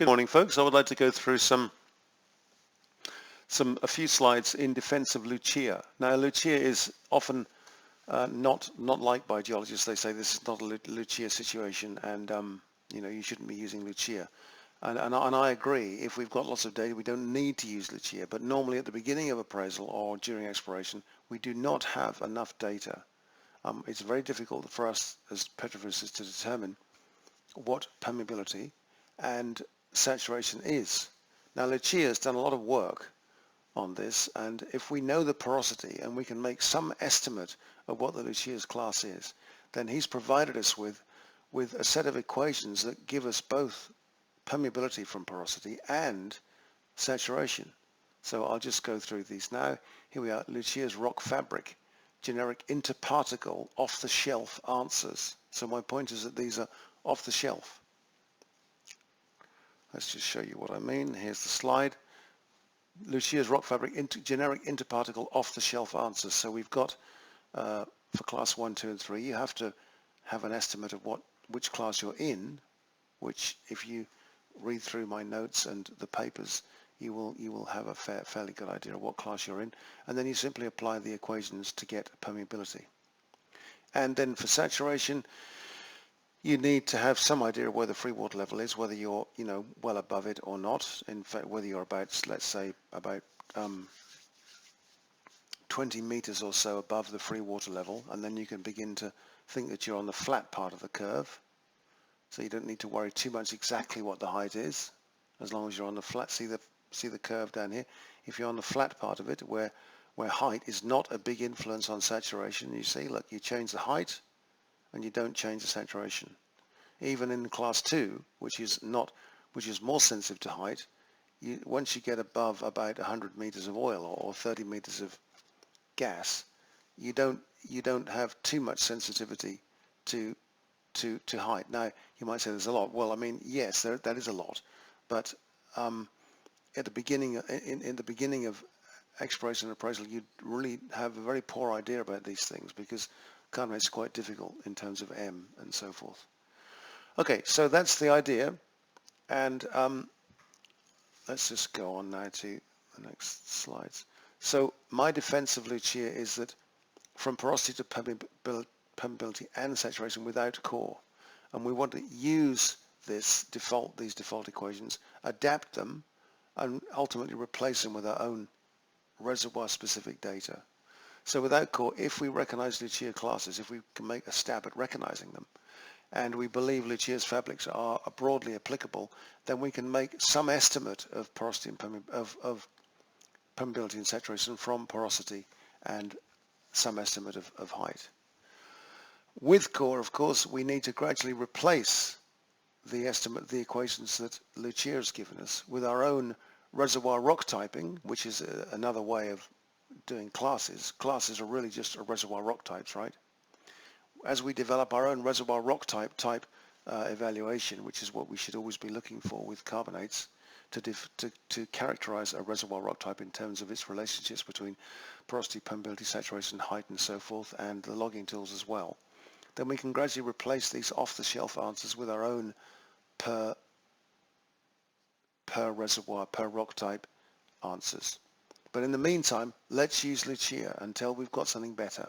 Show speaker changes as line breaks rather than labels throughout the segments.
Good morning, folks. I would like to go through a few slides in defense of Lucia. Now, Lucia is often not liked by geologists. They say this is not a Lucia situation, and you shouldn't be using Lucia. And I agree. If we've got lots of data, we don't need to use Lucia. But normally, at the beginning of appraisal or during exploration, we do not have enough data. It's very difficult for us as petrophysicists to determine what permeability and saturation is. Now, Lucia has done a lot of work on this, and if we know the porosity and we can make some estimate of what the Lucia's class is, then he's provided us with a set of equations that give us both permeability from porosity and saturation. So I'll just go through these now. Here we are, Lucia's rock fabric, generic interparticle, off-the-shelf answers. So my point is that these are off the shelf. Let's just show you what I mean. Here's the slide. Lucia's rock fabric, generic interparticle off-the-shelf answers. So we've got, for class 1, 2, and 3, you have to have an estimate of which class you're in, which if you read through my notes and the papers, you will have a fairly good idea of what class you're in. And then you simply apply the equations to get permeability. And then for saturation, you need to have some idea of where the free water level is, whether you're, well above it or not. In fact, whether you're about, let's say, about 20 meters or so above the free water level, and then you can begin to think that you're on the flat part of the curve. So you don't need to worry too much exactly what the height is, as long as you're on the flat. See the curve down here. If you're on the flat part of it, where height is not a big influence on saturation, you see, look, you change the height, and you don't change the saturation. Even in class 2, which is more sensitive to height, once you get above about 100 meters of oil or 30 meters of gas, you don't have too much sensitivity to height. Now you might say there's a lot. Well, I mean, yes, that is a lot, but at the beginning in the beginning of exploration and appraisal, you really have a very poor idea about these things because carbonate's quite difficult in terms of M and so forth. Okay, so that's the idea, and let's just go on now to the next slides. So my defense of Lucia is that from porosity to permeability and saturation without core, and we want to use these default equations, adapt them, and ultimately replace them with our own reservoir-specific data. So without core, if we recognize Lucia classes, if we can make a stab at recognizing them, and we believe Lucia's fabrics are broadly applicable, then we can make some estimate of porosity and of permeability and saturation from porosity and some estimate of height. With core, of course, we need to gradually replace the equations that Lucia has given us with our own reservoir rock typing, which is another way of doing classes. Classes are really just reservoir rock types, right? As we develop our own reservoir rock type evaluation, which is what we should always be looking for with carbonates, to characterize a reservoir rock type in terms of its relationships between porosity, permeability, saturation, height, and so forth, and the logging tools as well, then we can gradually replace these off-the-shelf answers with our own per reservoir, per rock type answers. But in the meantime, let's use Lucia until we've got something better.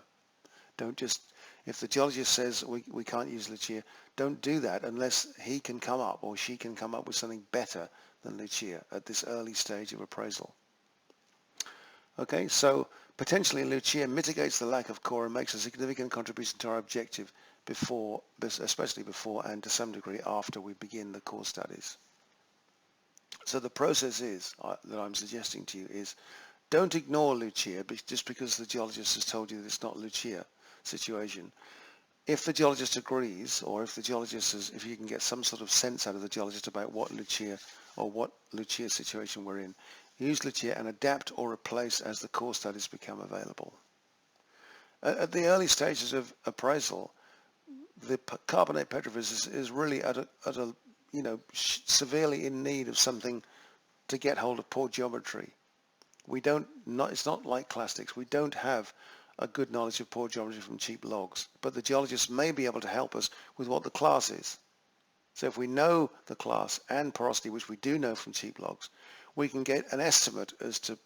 Don't just, if the geologist says we can't use Lucia, don't do that unless he can come up or she can come up with something better than Lucia at this early stage of appraisal. Okay, so potentially Lucia mitigates the lack of core and makes a significant contribution to our objective especially before and to some degree after we begin the core studies. So the process that I'm suggesting to you is, don't ignore Lucia just because the geologist has told you that it's not Lucia situation. If the geologist agrees, or if you can get some sort of sense out of the geologist about what Lucia situation we're in, use Lucia and adapt or replace as the core studies become available. At the early stages of appraisal, the carbonate petrophysics is really at a severely in need of something to get hold of pore geometry. It's not like clastics. We don't have a good knowledge of pore geometry from cheap logs, but the geologists may be able to help us with what the class is. So if we know the class and porosity, which we do know from cheap logs, we can get an estimate as to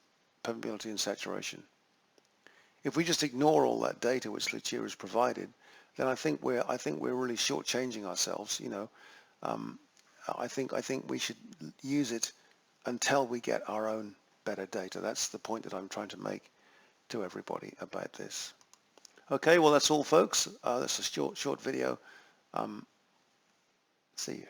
permeability and saturation. If we just ignore all that data which Lucia has provided, then I think we're really shortchanging ourselves. I think we should use it until we get our own better data. That's the point that I'm trying to make to everybody about this. Okay, well that's all, folks. That's a short video. See you.